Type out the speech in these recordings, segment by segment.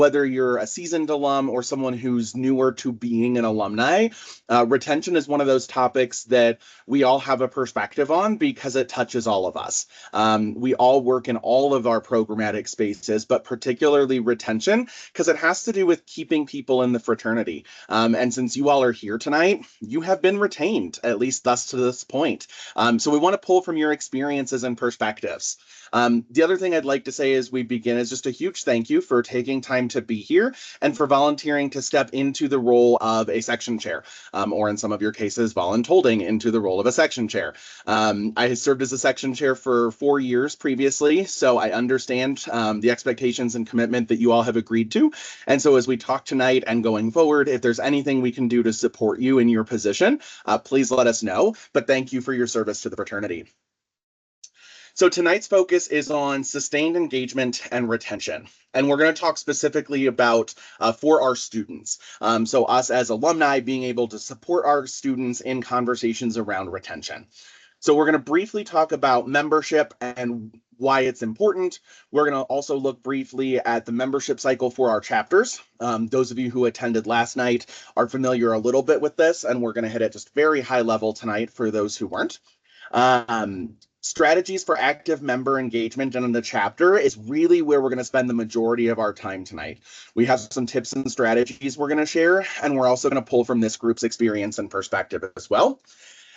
Whether you're a seasoned alum or someone who's newer to being an alumni, retention is one of those topics that we all have a perspective on because it touches all of us. We all work in all of our programmatic spaces, but particularly retention, because it has to do with keeping people in the fraternity. And since you all are here tonight, you have been retained, at least thus to this point. So we want to pull from your experiences and perspectives. The other thing I'd like to say as we begin is just a huge thank you for taking time to be here and for volunteering to step into the role of a section chair, or in some of your cases, voluntolding into the role of a section chair. I served as a section chair for 4 years previously, so I understand the expectations and commitment that you all have agreed to. And so as we talk tonight and going forward, if there's anything we can do to support you in your position, please let us know. But thank you for your service to the fraternity. So tonight's focus is on sustained engagement and retention. And we're going to talk specifically about for our students. So us as alumni being able to support our students in conversations around retention. So we're going to briefly talk about membership and why it's important. We're going to also look briefly at the membership cycle for our chapters. Those of you who attended last night are familiar a little bit with this, and we're going to hit it just very high level tonight for those who weren't. Strategies for active member engagement in the chapter is really where we're going to spend the majority of our time tonight. We have some tips and strategies we're going to share, and we're also going to pull from this group's experience and perspective as well.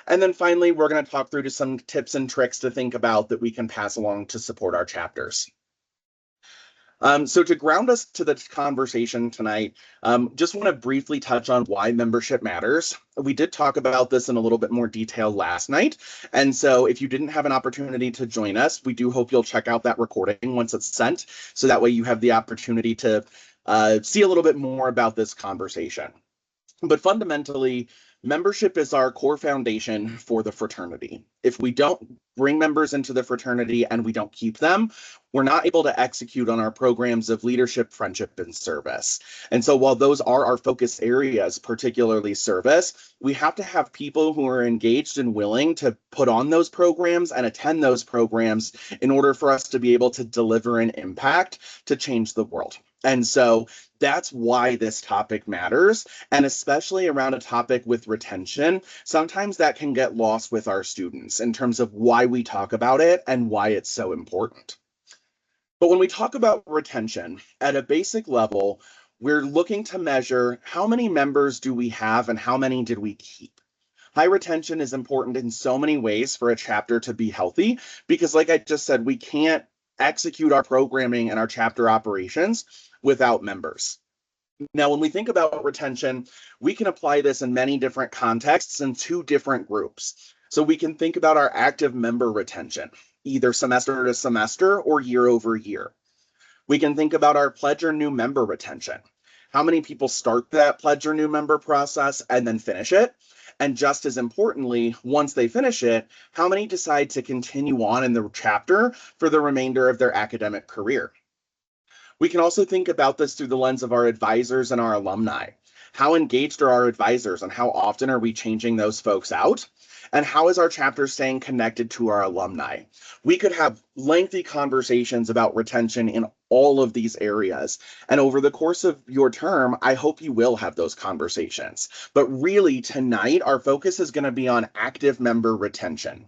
And then finally, we're going to talk through to some tips and tricks to think about that we can pass along to support our chapters. So to ground us to the conversation tonight, just want to briefly touch on why membership matters. We did talk about this in a little bit more detail last night. And so if you didn't have an opportunity to join us, we do hope you'll check out that recording once it's sent. So that way you have the opportunity to see a little bit more about this conversation. But fundamentally, membership is our core foundation for the fraternity. If we don't bring members into the fraternity and we don't keep them, we're not able to execute on our programs of leadership, friendship, and service. And so while those are our focus areas, particularly service, we have to have people who are engaged and willing to put on those programs and attend those programs in order for us to be able to deliver an impact to change the world. And so that's why this topic matters. And especially around a topic with retention, sometimes that can get lost with our students in terms of why we talk about it and why it's so important. But when we talk about retention at a basic level, we're looking to measure how many members do we have and how many did we keep. High retention is important in so many ways for a chapter to be healthy, because like I just said, we can't execute our programming and our chapter operations without members. Now, when we think about retention, we can apply this in many different contexts in 2 different groups. So we can think about our active member retention, either semester to semester or year over year. We can think about our pledge or new member retention. How many people start that pledge or new member process and then finish it? And just as importantly, once they finish it, how many decide to continue on in the chapter for the remainder of their academic career? We can also think about this through the lens of our advisors and our alumni. How engaged are our advisors and how often are we changing those folks out? And how is our chapter staying connected to our alumni? We could have lengthy conversations about retention in all of these areas. And over the course of your term, I hope you will have those conversations. But really tonight, our focus is going to be on active member retention.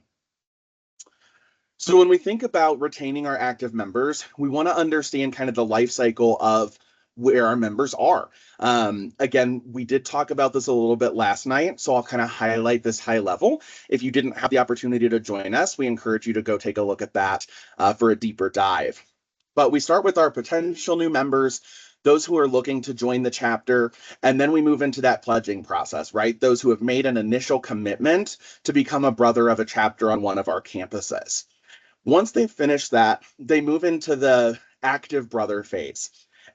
So when we think about retaining our active members, we want to understand kind of the life cycle of where our members are. Again, we did talk about this a little bit last night, so I'll kind of highlight this high level. If you didn't have the opportunity to join us, we encourage you to go take a look at that for a deeper dive. But we start with our potential new members, those who are looking to join the chapter, and then we move into that pledging process, right? Those who have made an initial commitment to become a brother of a chapter on one of our campuses. Once they finish that, they move into the active brother phase.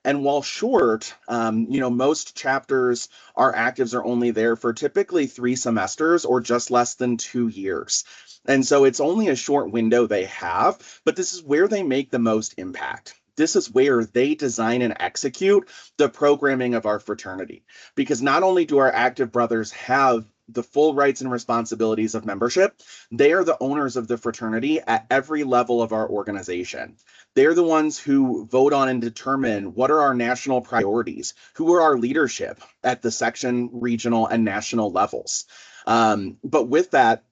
And while short, most chapters, our actives are only there for typically 3 semesters or just less than 2 years. And so it's only a short window they have, but this is where they make the most impact. This is where they design and execute the programming of our fraternity. Because not only do our active brothers have the full rights and responsibilities of membership, they are the owners of the fraternity at every level of our organization. They're the ones who vote on and determine what are our national priorities, who are our leadership at the section, regional, and national levels. But with that,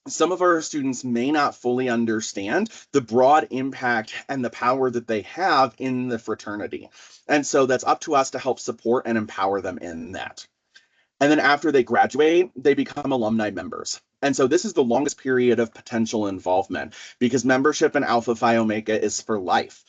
some of our students may not fully understand the broad impact and the power that they have in the fraternity. And so that's up to us to help support and empower them in that. And then after they graduate, they become alumni members. And so this is the longest period of potential involvement because membership in Alpha Phi Omega is for life.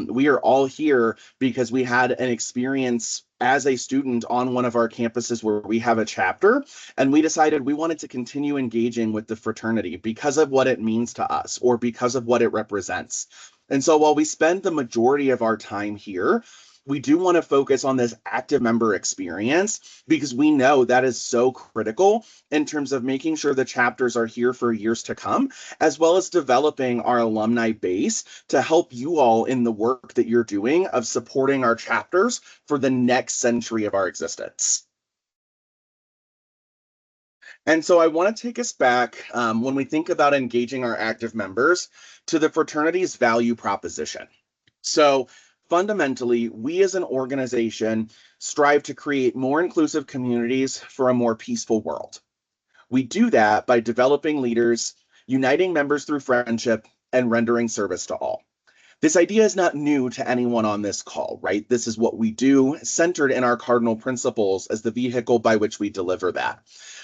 We are all here because we had an experience as a student on one of our campuses where we have a chapter, and we decided we wanted to continue engaging with the fraternity because of what it means to us or because of what it represents. And so while we spend the majority of our time here, we do want to focus on this active member experience because we know that is so critical in terms of making sure the chapters are here for years to come, as well as developing our alumni base to help you all in the work that you're doing of supporting our chapters for the next century of our existence. And so I want to take us back when we think about engaging our active members to the fraternity's value proposition. So fundamentally, we as an organization strive to create more inclusive communities for a more peaceful world. We do that by developing leaders, uniting members through friendship, and rendering service to all. This idea is not new to anyone on this call, right? This is what we do, centered in our cardinal principles as the vehicle by which we deliver that.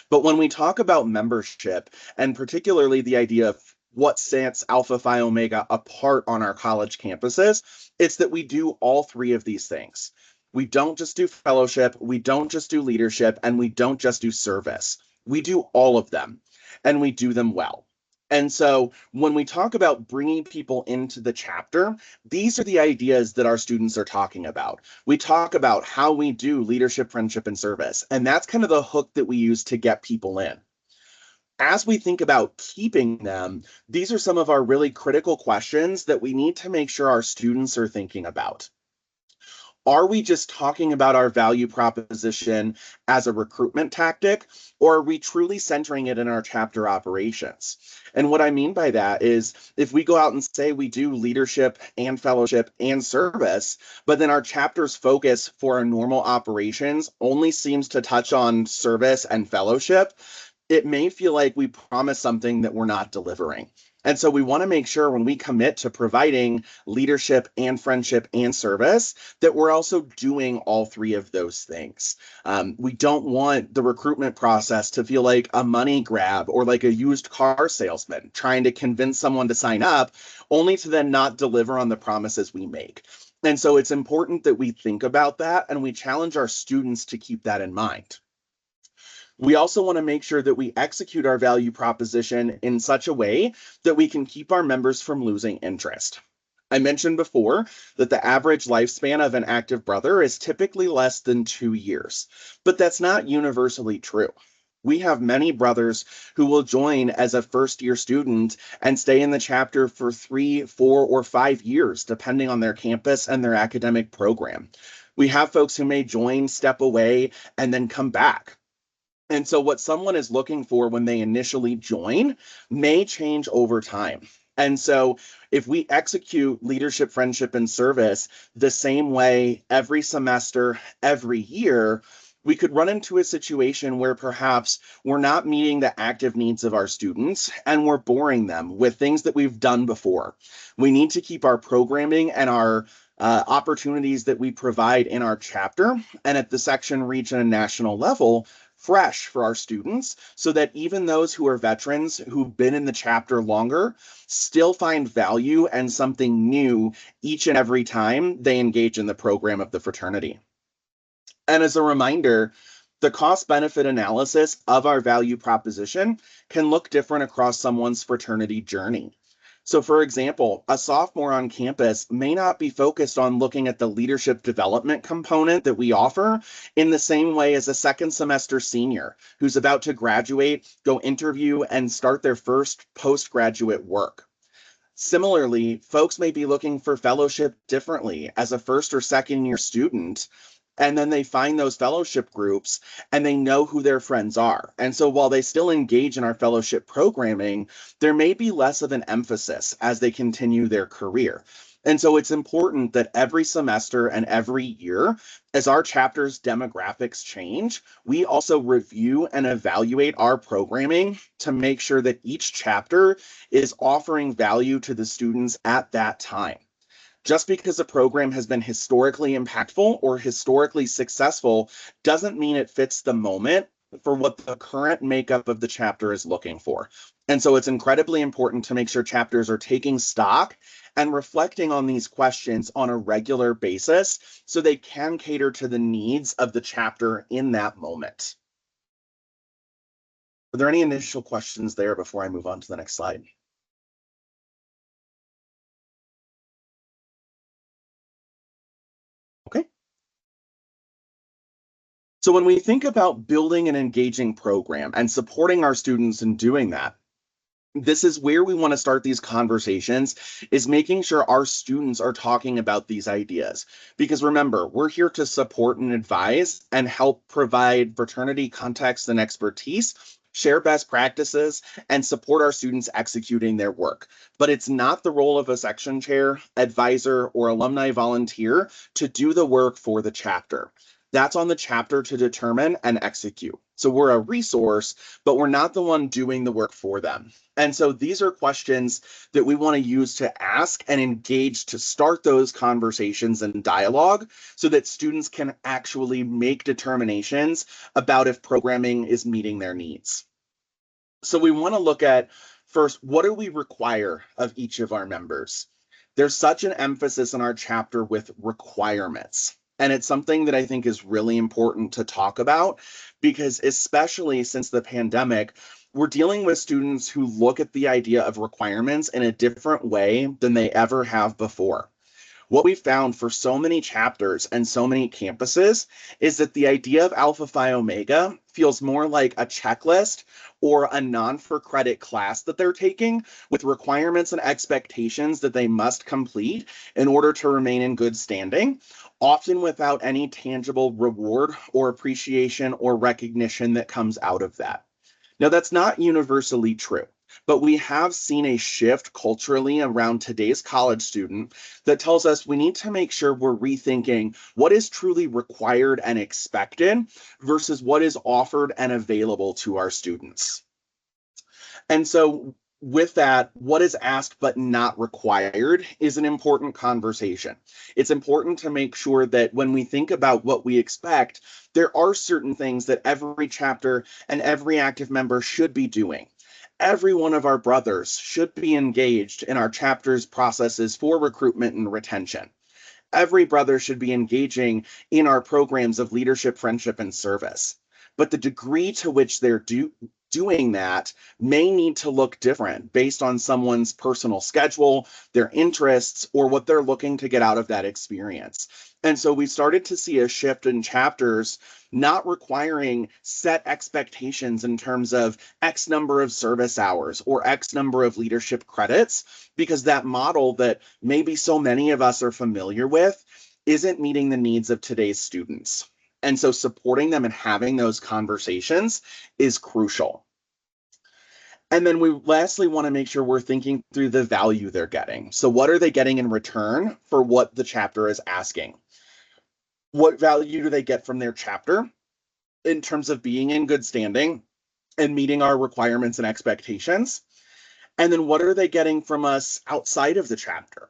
But when we talk about membership, and particularly the idea of what sets Alpha Phi Omega apart on our college campuses, it's that we do all three of these things. We don't just do fellowship, we don't just do leadership, and we don't just do service. We do all of them, and we do them well. And so when we talk about bringing people into the chapter, these are the ideas that our students are talking about. We talk about how we do leadership, friendship, and service, and that's kind of the hook that we use to get people in. As we think about keeping them, these are some of our really critical questions that we need to make sure our students are thinking about. Are we just talking about our value proposition as a recruitment tactic, or are we truly centering it in our chapter operations? And what I mean by that is if we go out and say we do leadership and fellowship and service, but then our chapter's focus for our normal operations only seems to touch on service and fellowship, it may feel like we promise something that we're not delivering. And so we want to make sure when we commit to providing leadership and friendship and service, that we're also doing all three of those things. We don't want the recruitment process to feel like a money grab or like a used car salesman trying to convince someone to sign up, only to then not deliver on the promises we make. And so it's important that we think about that and we challenge our students to keep that in mind. We also want to make sure that we execute our value proposition in such a way that we can keep our members from losing interest. I mentioned before that the average lifespan of an active brother is typically less than 2 years, but that's not universally true. We have many brothers who will join as a first-year student and stay in the chapter for 3, 4, or 5 years, depending on their campus and their academic program. We have folks who may join, step away, and then come back. And so what someone is looking for when they initially join may change over time. And so if we execute leadership, friendship, and service the same way every semester, every year, we could run into a situation where perhaps we're not meeting the active needs of our students and we're boring them with things that we've done before. We need to keep our programming and our opportunities that we provide in our chapter and at the section, region, and national level fresh for our students so that even those who are veterans who've been in the chapter longer still find value and something new each and every time they engage in the program of the fraternity. And as a reminder, the cost benefit analysis of our value proposition can look different across someone's fraternity journey. So for example, a sophomore on campus may not be focused on looking at the leadership development component that we offer in the same way as a second semester senior who's about to graduate, go interview, and start their first postgraduate work. Similarly, folks may be looking for fellowship differently as a first or second year student And then they find those fellowship groups and they know who their friends are. And so while they still engage in our fellowship programming, there may be less of an emphasis as they continue their career. And so it's important that every semester and every year, as our chapter's demographics change, we also review and evaluate our programming to make sure that each chapter is offering value to the students at that time. Just because a program has been historically impactful or historically successful doesn't mean it fits the moment for what the current makeup of the chapter is looking for. And so it's incredibly important to make sure chapters are taking stock and reflecting on these questions on a regular basis so they can cater to the needs of the chapter in that moment. Are there any initial questions there before I move on to the next slide? Okay. So when we think about building an engaging program and supporting our students in doing that, this is where we want to start these conversations, is making sure our students are talking about these ideas. Because remember, we're here to support and advise and help provide fraternity context and expertise, share best practices, and support our students executing their work. But it's not the role of a section chair, advisor, or alumni volunteer to do the work for the chapter. That's on the chapter to determine and execute. So we're a resource, but we're not the one doing the work for them. And so these are questions that we want to use to ask and engage to start those conversations and dialogue so that students can actually make determinations about if programming is meeting their needs. So we want to look at first, what do we require of each of our members? There's such an emphasis in our chapter with requirements. And it's something that I think is really important to talk about because, especially since the pandemic, we're dealing with students who look at the idea of requirements in a different way than they ever have before. What we found for so many chapters and so many campuses is that the idea of Alpha Phi Omega feels more like a checklist or a non-for-credit class that they're taking with requirements and expectations that they must complete in order to remain in good standing, often without any tangible reward or appreciation or recognition that comes out of that. Now, that's not universally true, but we have seen a shift culturally around today's college student that tells us we need to make sure we're rethinking what is truly required and expected versus what is offered and available to our students. And so with that, what is asked but not required is an important conversation. It's important to make sure that when we think about what we expect, there are certain things that every chapter and every active member should be doing. Every one of our brothers should be engaged in our chapter's processes for recruitment and retention. Every brother should be engaging in our programs of leadership, friendship, and service. But the degree to which they're doing that may need to look different based on someone's personal schedule, their interests, or what they're looking to get out of that experience. And so we started to see a shift in chapters not requiring set expectations in terms of X number of service hours or X number of leadership credits, because that model that maybe so many of us are familiar with isn't meeting the needs of today's students. And so supporting them and having those conversations is crucial. And then we lastly want to make sure we're thinking through the value they're getting. So what are they getting in return for what the chapter is asking? What value do they get from their chapter in terms of being in good standing and meeting our requirements and expectations? And then what are they getting from us outside of the chapter?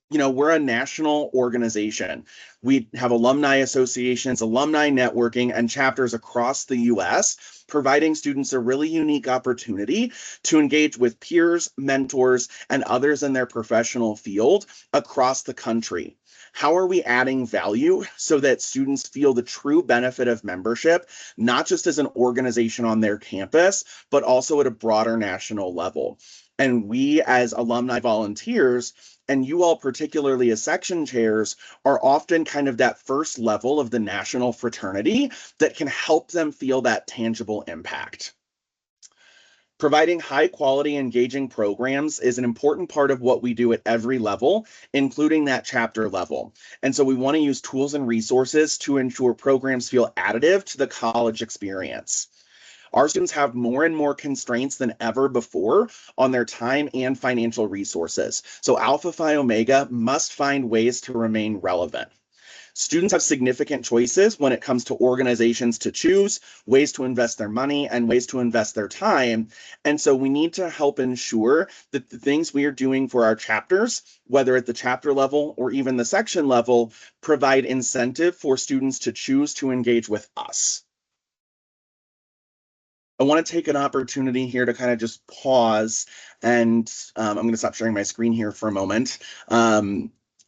You know, we're a national organization. We have alumni associations, alumni networking, and chapters across the US, providing students a really unique opportunity to engage with peers, mentors, and others in their professional field across the country. How are we adding value so that students feel the true benefit of membership, not just as an organization on their campus, but also at a broader national level? And we, as alumni volunteers, and you all, particularly as section chairs, are often kind of that first level of the national fraternity that can help them feel that tangible impact. Providing high quality, engaging programs is an important part of what we do at every level, including that chapter level. And so we want to use tools and resources to ensure programs feel additive to the college experience. Our students have more and more constraints than ever before on their time and financial resources. So Alpha Phi Omega must find ways to remain relevant. Students have significant choices when it comes to organizations to choose, ways to invest their money, and ways to invest their time. And so we need to help ensure that the things we are doing for our chapters, whether at the chapter level or even the section level, provide incentive for students to choose to engage with us. I want to take an opportunity here to kind of just pause, and I'm going to stop sharing my screen here for a moment.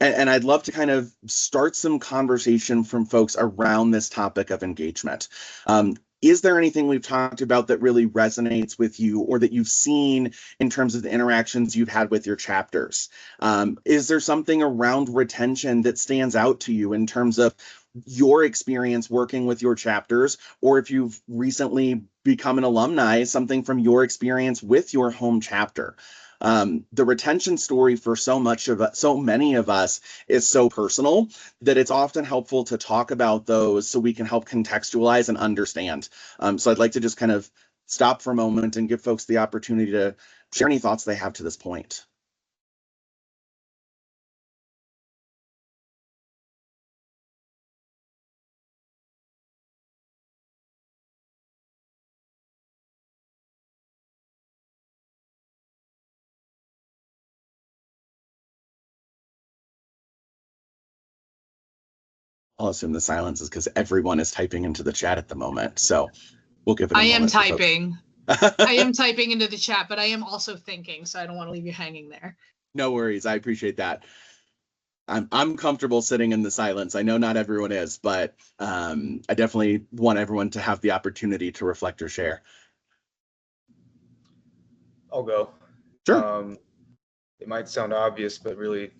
And I'd love to kind of start some conversation from folks around this topic of engagement. Is there anything we've talked about that really resonates with you or that you've seen in terms of the interactions you've had with your chapters? Is there something around retention that stands out to you in terms of your experience working with your chapters, or if you've recently become an alumni, something from your experience with your home chapter? The retention story for so many of us is so personal that it's often helpful to talk about those so we can help contextualize and understand. So I'd like to just kind of stop for a moment and give folks the opportunity to share any thoughts they have to this point. I'll assume the silence is because everyone is typing into the chat at the moment. So we'll give it a moment. I am typing. I am typing into the chat, but I am also thinking, so I don't want to leave you hanging there. No worries. I appreciate that. I'm comfortable sitting in the silence. I know not everyone is, but I definitely want everyone to have the opportunity to reflect or share. I'll go. Sure. It might sound obvious, but really,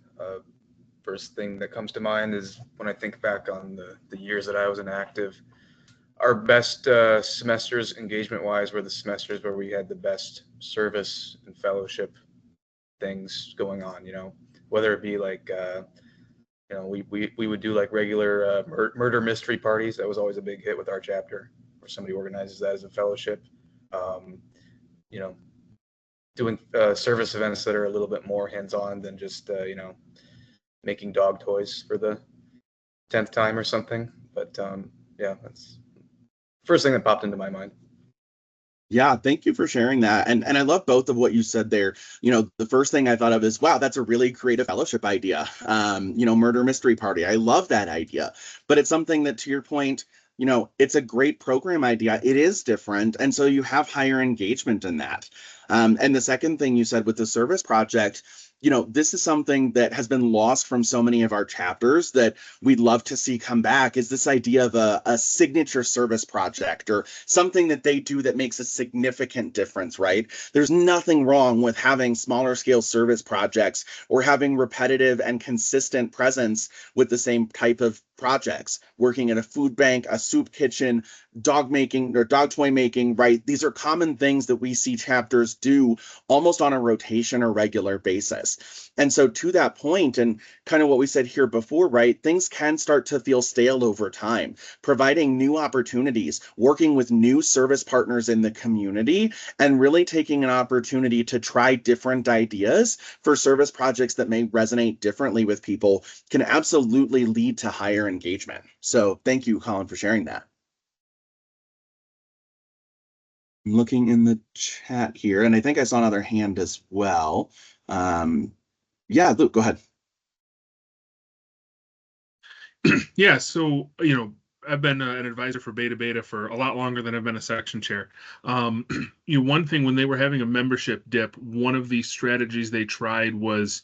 first thing that comes to mind is when I think back on the years that I was inactive, our best semesters engagement-wise were the semesters where we had the best service and fellowship things going on, whether it be like, we would do like regular murder mystery parties. That was always a big hit with our chapter, where somebody organizes that as a fellowship. Doing service events that are a little bit more hands-on than just, making dog toys for the 10th time or something. But yeah, that's the first thing that popped into my mind. Yeah, thank you for sharing that. And I love both of what you said there. The first thing I thought of is, wow, that's a really creative fellowship idea. Murder mystery party. I love that idea. But it's something that, to your point, it's a great program idea. It is different. And so you have higher engagement in that. And the second thing you said with the service project, this is something that has been lost from so many of our chapters that we'd love to see come back, is this idea of a signature service project or something that they do that makes a significant difference, right? There's nothing wrong with having smaller scale service projects or having repetitive and consistent presence with the same type of projects, working at a food bank, a soup kitchen, dog making or dog toy making, right? These are common things that we see chapters do almost on a rotation or regular basis. And so to that point, and kind of what we said here before, right, things can start to feel stale over time. Providing new opportunities, working with new service partners in the community, and really taking an opportunity to try different ideas for service projects that may resonate differently with people can absolutely lead to higher engagement. So thank you, Colin, for sharing that. I'm looking in the chat here, and I think I saw another hand as well. Yeah, Luke, go ahead. Yeah, so, I've been an advisor for Beta for a lot longer than I've been a section chair. One thing, when they were having a membership dip, one of the strategies they tried was,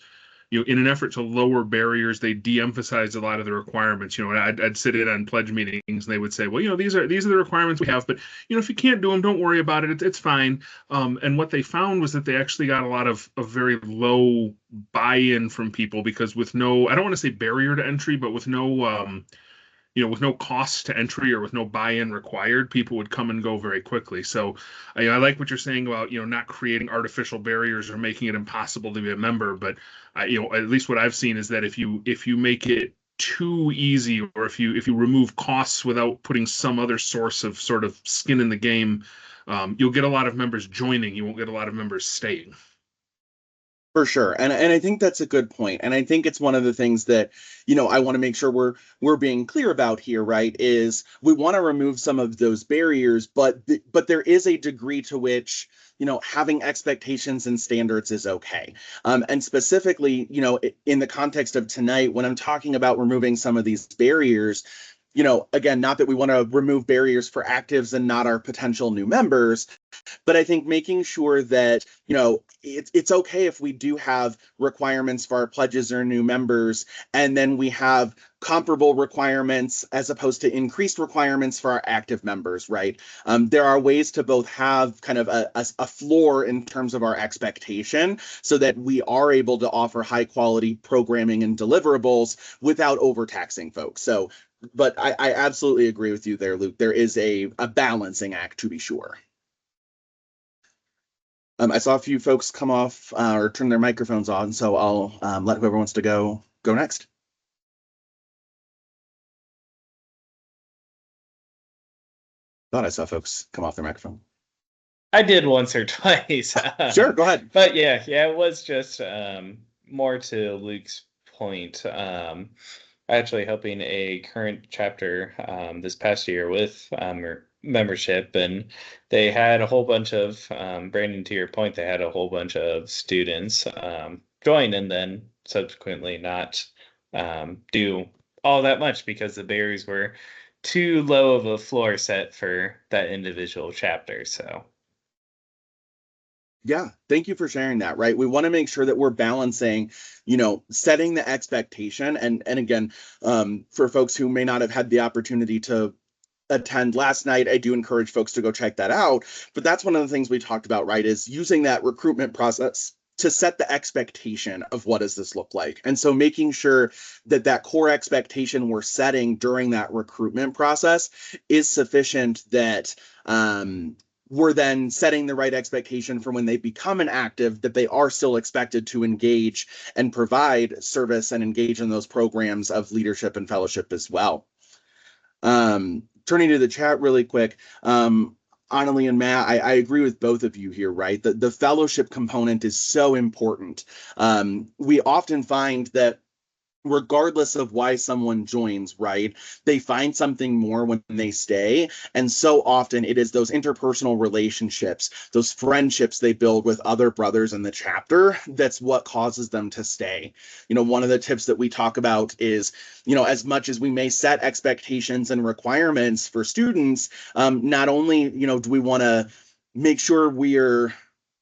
in an effort to lower barriers, they de-emphasized a lot of the requirements. I'd sit in on pledge meetings and they would say, well, these are the requirements we have, but if you can't do them, don't worry about it. It's fine. And what they found was that they actually got a lot of very low buy-in from people, because with no, I don't want to say barrier to entry, but with no with no cost to entry or with no buy-in required, people would come and go very quickly. So I like what you're saying about, not creating artificial barriers or making it impossible to be a member. But at least what I've seen is that if you make it too easy, or if you remove costs without putting some other source of sort of skin in the game, you'll get a lot of members joining. You won't get a lot of members staying. For sure. And I think that's a good point. And I think it's one of the things that, I want to make sure we're being clear about here, right? Is we want to remove some of those barriers, but there is a degree to which, having expectations and standards is okay. And specifically, in the context of tonight, when I'm talking about removing some of these barriers, again, not that we want to remove barriers for actives and not our potential new members, but I think making sure that, it's okay if we do have requirements for our pledges or new members, and then we have comparable requirements as opposed to increased requirements for our active members, right? There are ways to both have kind of a floor in terms of our expectation so that we are able to offer high quality programming and deliverables without overtaxing folks. So, but I absolutely agree with you there, Luke. There is a balancing act, to be sure. I saw a few folks come off or turn their microphones on, so I'll let whoever wants to go next. Thought I saw folks come off their microphone. I did once or twice. Sure, go ahead. But yeah, it was just more to Luke's point. Actually helping a current chapter this past year with membership, and they had a whole bunch of Brandon, to your point, they had a whole bunch of students join and then subsequently not do all that much because the barriers were too low of a floor set for that individual chapter. So yeah, thank you for sharing that, right? We want to make sure that we're balancing, setting the expectation. And again, for folks who may not have had the opportunity to attend last night, I do encourage folks to go check that out. But that's one of the things we talked about, right? Is using that recruitment process to set the expectation of what does this look like. And so making sure that core expectation we're setting during that recruitment process is sufficient, that we're then setting the right expectation for when they become an active, that they are still expected to engage and provide service and engage in those programs of leadership and fellowship as well. Turning to the chat really quick, Annalie and Matt, I agree with both of you here, right? The fellowship component is so important. We often find that regardless of why someone joins, right, they find something more when they stay. And so often it is those interpersonal relationships, those friendships they build with other brothers in the chapter, that's what causes them to stay. One of the tips that we talk about is, as much as we may set expectations and requirements for students, not only, do we want to make sure we're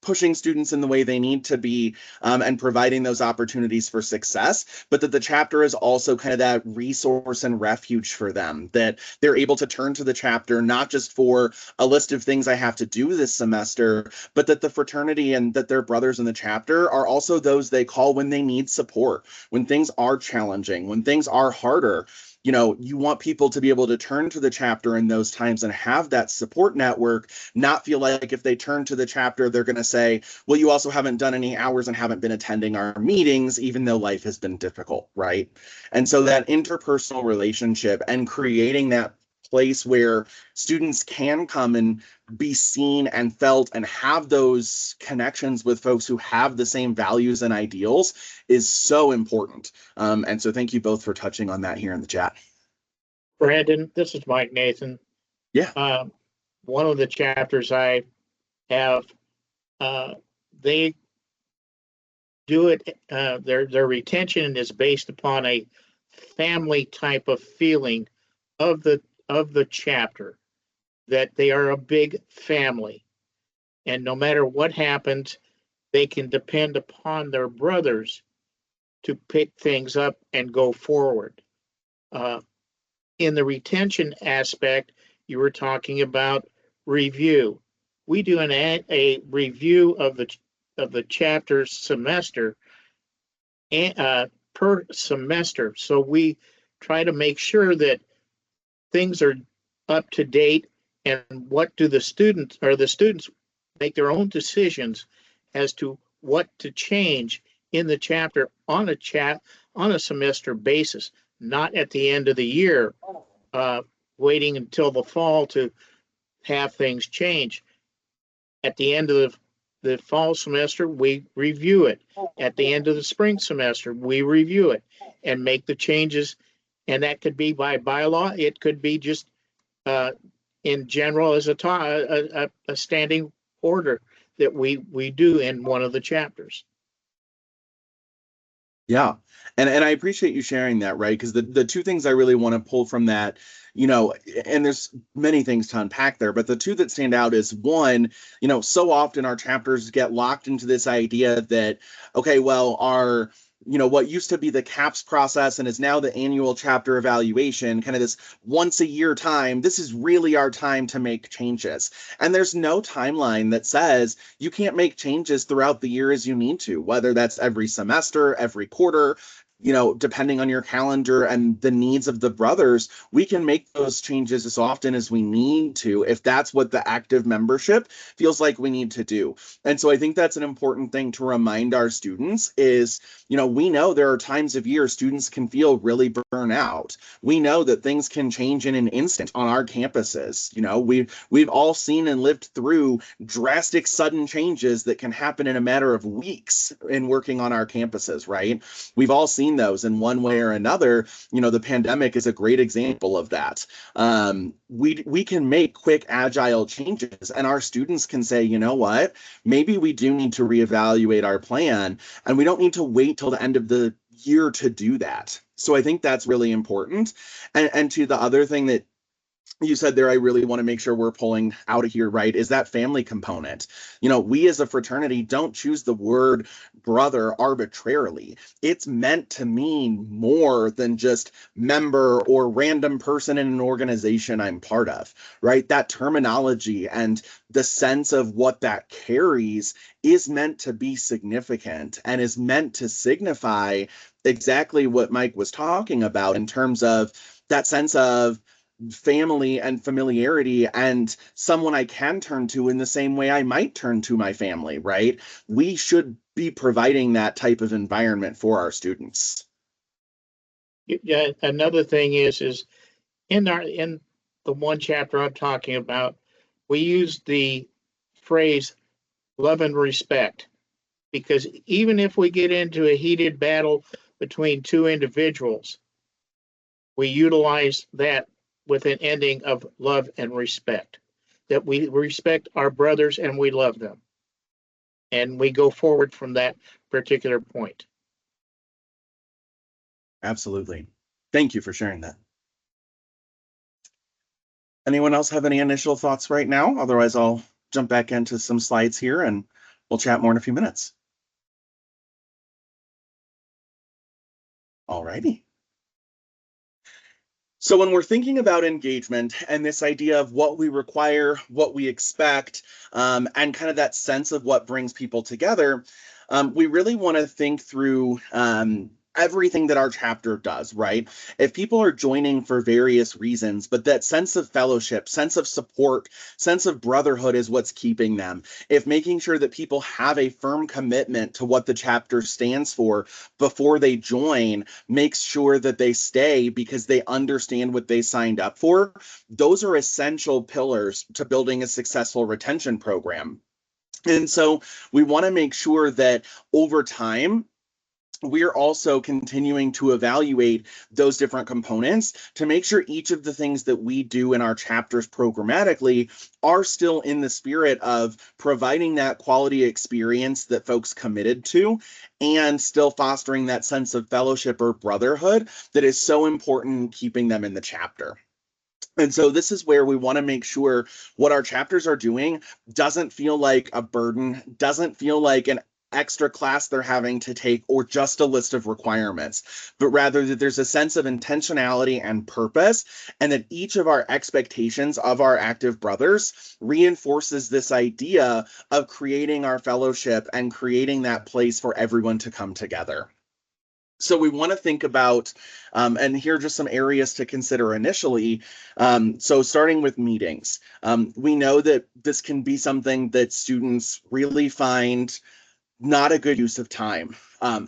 pushing students in the way they need to be and providing those opportunities for success, but that the chapter is also kind of that resource and refuge for them, that they're able to turn to the chapter, not just for a list of things I have to do this semester, but that the fraternity and that their brothers in the chapter are also those they call when they need support, when things are challenging, when things are harder. You want people to be able to turn to the chapter in those times and have that support network, not feel like if they turn to the chapter, they're going to say, well, you also haven't done any hours and haven't been attending our meetings, even though life has been difficult, right? And so that interpersonal relationship and creating that place where students can come and be seen and felt and have those connections with folks who have the same values and ideals is so important. And so thank you both for touching on that here in the chat. Brandon, this is Mike Nathan. Yeah. One of the chapters I have, they do it, their retention is based upon a family type of feeling of the chapter, that they are a big family, and no matter what happens, they can depend upon their brothers to pick things up and go forward. In the retention aspect, you were talking about review. We do a review of the chapter's semester per semester, so we try to make sure that things are up to date, and what do the students make their own decisions as to what to change in the chapter on a semester basis, not at the end of the year, waiting until the fall to have things change. At the end of the fall semester, we review it. At the end of the spring semester, we review it and make the changes. And that could be by bylaw. It could be just in general as a standing order that we do in one of the chapters. Yeah. And I appreciate you sharing that, right? Because the two things I really want to pull from that, and there's many things to unpack there, but the two that stand out is one, so often our chapters get locked into this idea that, okay, well, what used to be the CAPS process and is now the annual chapter evaluation, kind of this once a year time, this is really our time to make changes. And there's no timeline that says you can't make changes throughout the year as you need to, whether that's every semester, every quarter, depending on your calendar and the needs of the brothers, we can make those changes as often as we need to, if that's what the active membership feels like we need to do. And so I think that's an important thing to remind our students is, we know there are times of year students can feel really burnt out. We know that things can change in an instant on our campuses. We've all seen and lived through drastic sudden changes that can happen in a matter of weeks in working on our campuses, right? We've all seen those in one way or another. The pandemic is a great example of that. We can make quick, agile changes, and our students can say, you know what, maybe we do need to reevaluate our plan, and we don't need to wait till the end of the year to do that. So I think that's really important. And to the other thing that you said there, I really want to make sure we're pulling out of here, right, is that family component. We as a fraternity don't choose the word brother arbitrarily. It's meant to mean more than just member or random person in an organization I'm part of, right? That terminology and the sense of what that carries is meant to be significant and is meant to signify exactly what Mike was talking about in terms of that sense of family and familiarity and someone I can turn to in the same way I might turn to my family, right? We should be providing that type of environment for our students. Yeah, another thing is in the one chapter I'm talking about, we use the phrase love and respect, because even if we get into a heated battle between two individuals, we utilize that with an ending of love and respect, that we respect our brothers and we love them. And we go forward from that particular point. Absolutely. Thank you for sharing that. Anyone else have any initial thoughts right now? Otherwise, I'll jump back into some slides here and we'll chat more in a few minutes. All righty. So when we're thinking about engagement and this idea of what we require, what we expect, and kind of that sense of what brings people together, we really want to think through everything that our chapter does, right? If people are joining for various reasons, but that sense of fellowship, sense of support, sense of brotherhood is what's keeping them. If making sure that people have a firm commitment to what the chapter stands for before they join makes sure that they stay because they understand what they signed up for, those are essential pillars to building a successful retention program. And so we want to make sure that over time, we're also continuing to evaluate those different components to make sure each of the things that we do in our chapters programmatically are still in the spirit of providing that quality experience that folks committed to and still fostering that sense of fellowship or brotherhood that is so important in keeping them in the chapter. And so this is where we want to make sure what our chapters are doing doesn't feel like a burden, doesn't feel like an extra class they're having to take or just a list of requirements, but rather that there's a sense of intentionality and purpose, and that each of our expectations of our active brothers reinforces this idea of creating our fellowship and creating that place for everyone to come together. So we want to think about, and here are just some areas to consider initially. So starting with meetings, we know that this can be something that students really find not a good use of time.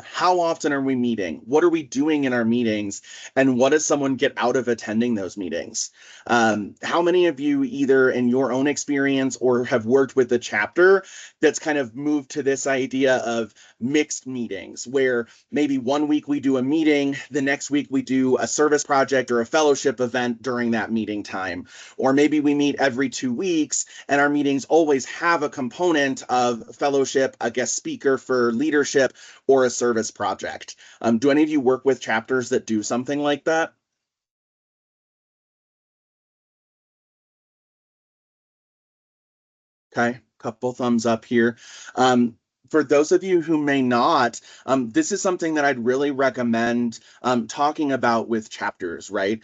How often are we meeting? What are we doing in our meetings? And what does someone get out of attending those meetings? How many of you, either in your own experience or have worked with a chapter that's kind of moved to this idea of mixed meetings, where maybe one week we do a meeting, the next week we do a service project or a fellowship event during that meeting time? Or maybe we meet every 2 weeks and our meetings always have a component of fellowship, a guest speaker for leadership, or a service project. Do any of you work with chapters that do something like that? Okay, couple thumbs up here. For those of you who may not, this is something that I'd really recommend talking about with chapters, right?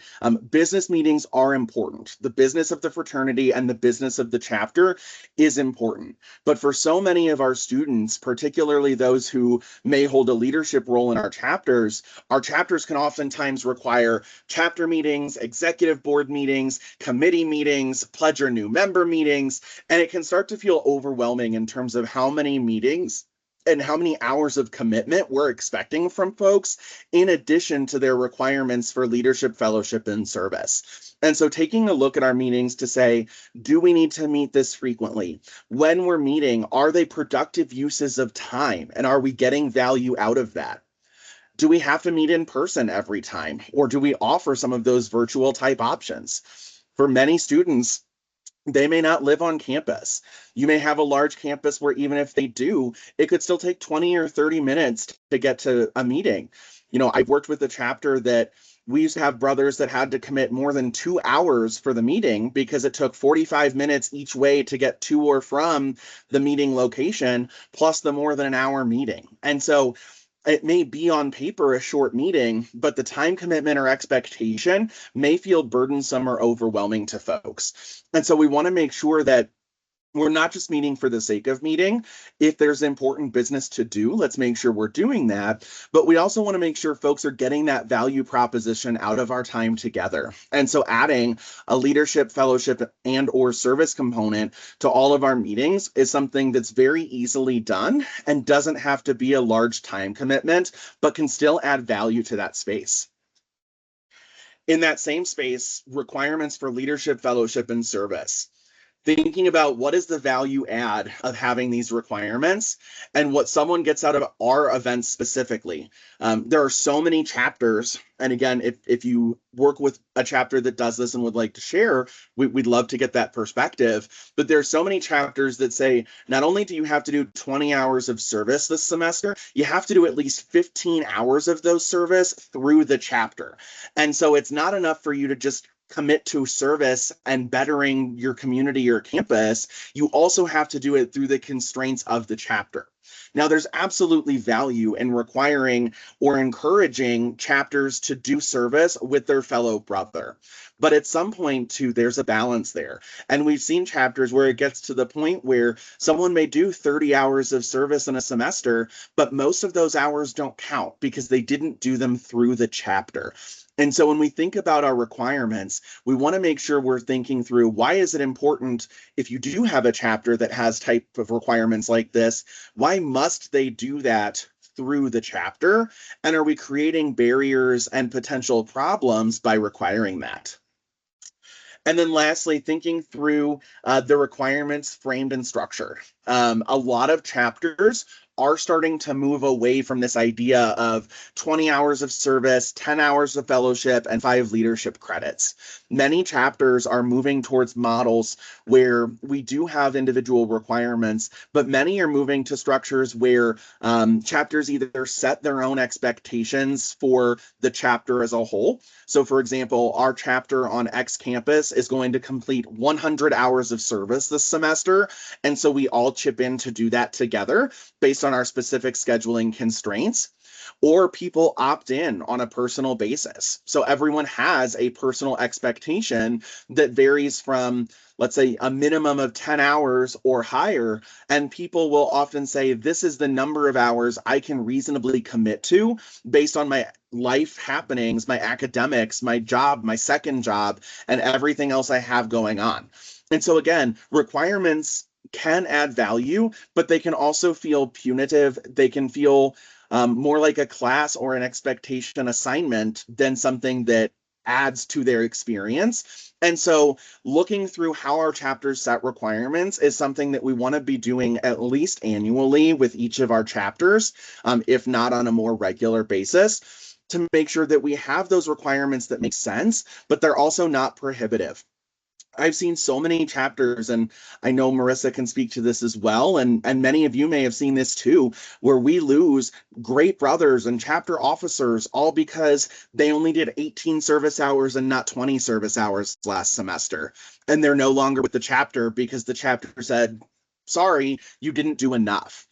Business meetings are important. The business of the fraternity and the business of the chapter is important. But for so many of our students, particularly those who may hold a leadership role in our chapters can oftentimes require chapter meetings, executive board meetings, committee meetings, pledge or new member meetings, and it can start to feel overwhelming in terms of how many meetings and how many hours of commitment we're expecting from folks, in addition to their requirements for leadership, fellowship, and service. And so taking a look at our meetings to say, do we need to meet this frequently? When we're meeting, are they productive uses of time? And are we getting value out of that? Do we have to meet in person every time? Or do we offer some of those virtual type options? For many students, they may not live on campus. You may have a large campus where even if they do, it could still take 20 or 30 minutes to get to a meeting. You know, I've worked with a chapter that we used to have brothers that had to commit more than 2 hours for the meeting because it took 45 minutes each way to get to or from the meeting location, plus the more than an hour meeting. And so it may be on paper a short meeting, but the time commitment or expectation may feel burdensome or overwhelming to folks. And so we want to make sure that we're not just meeting for the sake of meeting. If there's important business to do, let's make sure we're doing that. But we also want to make sure folks are getting that value proposition out of our time together. And so adding a leadership, fellowship, and or service component to all of our meetings is something that's very easily done and doesn't have to be a large time commitment, but can still add value to that space. In that same space, requirements for leadership, fellowship, and service. Thinking about what is the value add of having these requirements and what someone gets out of our events specifically. There are so many chapters. And again, if you work with a chapter that does this and would like to share, we'd love to get that perspective. But there are so many chapters that say, not only do you have to do 20 hours of service this semester, you have to do at least 15 hours of those service through the chapter. And so it's not enough for you to just commit to service and bettering your community or campus. You also have to do it through the constraints of the chapter. Now, there's absolutely value in requiring or encouraging chapters to do service with their fellow brother. But at some point, too, there's a balance there. And we've seen chapters where it gets to the point where someone may do 30 hours of service in a semester, but most of those hours don't count because they didn't do them through the chapter. And so when we think about our requirements, we want to make sure we're thinking through, why is it important if you do have a chapter that has type of requirements like this? Why must they do that through the chapter? And are we creating barriers and potential problems by requiring that? And then lastly, thinking through the requirements framed and structured. A lot of chapters are starting to move away from this idea of 20 hours of service, 10 hours of fellowship, and 5 leadership credits. Many chapters are moving towards models where we do have individual requirements, but many are moving to structures where chapters either set their own expectations for the chapter as a whole. So for example, our chapter on X campus is going to complete 100 hours of service this semester. And so we all chip in to do that together based on our specific scheduling constraints. or people opt in on a personal basis. So everyone has a personal expectation that varies from, let's say, a minimum of 10 hours or higher. And people will often say, this is the number of hours I can reasonably commit to based on my life happenings, my academics, my job, my second job, and everything else I have going on. And so again, requirements can add value, but they can also feel punitive. They can feel more like a class or an expectation assignment than something that adds to their experience. And so looking through how our chapters set requirements is something that we want to be doing at least annually with each of our chapters, if not on a more regular basis, to make sure that we have those requirements that make sense, but they're also not prohibitive. I've seen so many chapters, and I know Marissa can speak to this as well, and many of you may have seen this too, where we lose great brothers and chapter officers all because they only did 18 service hours and not 20 service hours last semester. And they're no longer with the chapter because the chapter said, sorry, you didn't do enough.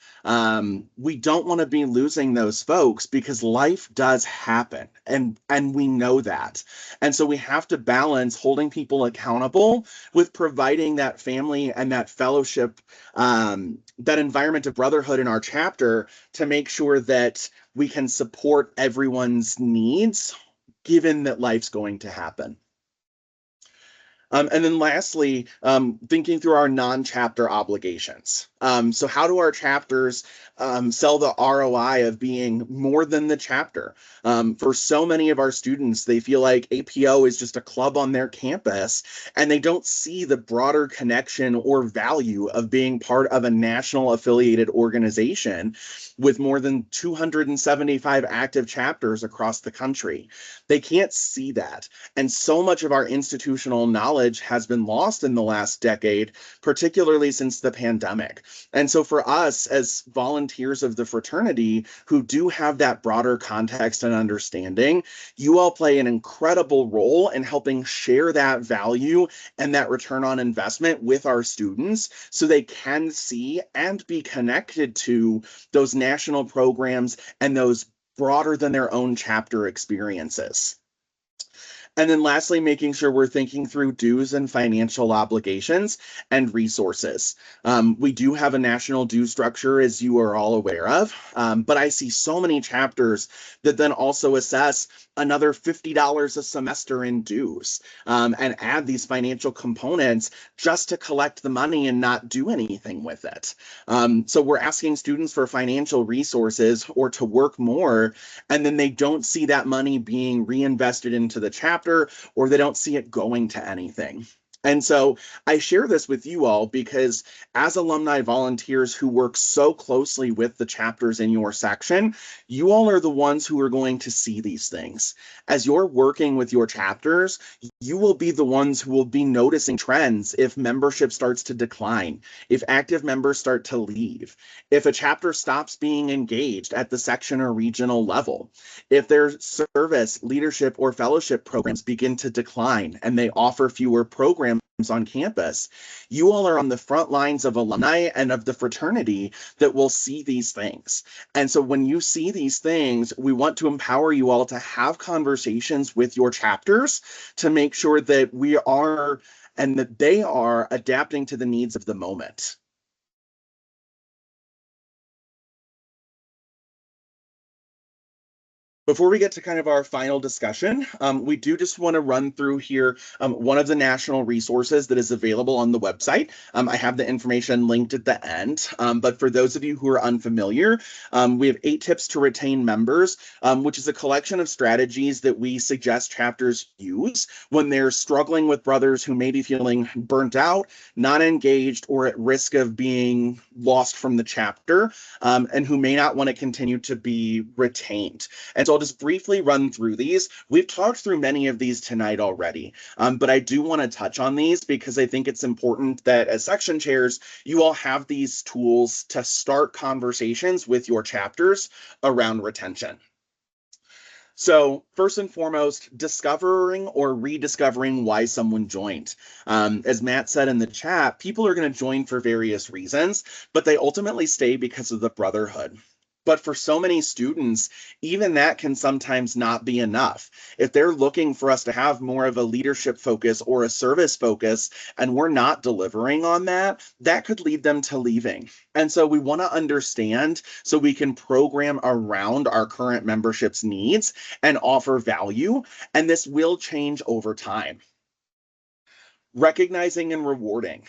We don't want to be losing those folks because life does happen, and we know that. And so we have to balance holding people accountable with providing that family and that fellowship, that environment of brotherhood in our chapter to make sure that we can support everyone's needs, given that life's going to happen. And then lastly, thinking through our non-chapter obligations. So how do our chapters sell the ROI of being more than the chapter? For so many of our students, they feel like APO is just a club on their campus, and they don't see the broader connection or value of being part of a national affiliated organization with more than 275 active chapters across the country. They can't see that. And so much of our institutional knowledge has been lost in the last decade, particularly since the pandemic. And so for us as volunteers of the fraternity who do have that broader context and understanding, you all play an incredible role in helping share that value and that return on investment with our students so they can see and be connected to those national programs and those broader than their own chapter experiences. And then lastly, making sure we're thinking through dues and financial obligations and resources. We do have a national due structure, as you are all aware of, but I see so many chapters that then also assess another $50 a semester in dues and add these financial components just to collect the money and not do anything with it. So we're asking students for financial resources or to work more, and then they don't see that money being reinvested into the chapter, or they don't see it going to anything. And so I share this with you all because as alumni volunteers who work so closely with the chapters in your section, you all are the ones who are going to see these things. As you're working with your chapters, you will be the ones who will be noticing trends if membership starts to decline, if active members start to leave, if a chapter stops being engaged at the section or regional level, if their service, leadership, or fellowship programs begin to decline and they offer fewer programs on campus. You all are on the front lines of alumni and of the fraternity that will see these things. And so when you see these things, we want to empower you all to have conversations with your chapters to make sure that we are and that they are adapting to the needs of the moment. Before we get to kind of our final discussion, we do just want to run through here one of the national resources that is available on the website. I have the information linked at the end, but for those of you who are unfamiliar, we have 8 tips to retain members, which is a collection of strategies that we suggest chapters use when they're struggling with brothers who may be feeling burnt out, not engaged, or at risk of being lost from the chapter, and who may not want to continue to be retained. And so I'll just briefly run through these. We've talked through many of these tonight already, but I do want to touch on these because I think it's important that as section chairs, you all have these tools to start conversations with your chapters around retention. So first and foremost, discovering or rediscovering why someone joined. As Matt said in the chat, people are going to join for various reasons, but they ultimately stay because of the brotherhood. But for so many students, even that can sometimes not be enough. If they're looking for us to have more of a leadership focus or a service focus, and we're not delivering on that, that could lead them to leaving. And so we want to understand so we can program around our current membership's needs and offer value. And this will change over time. Recognizing and rewarding.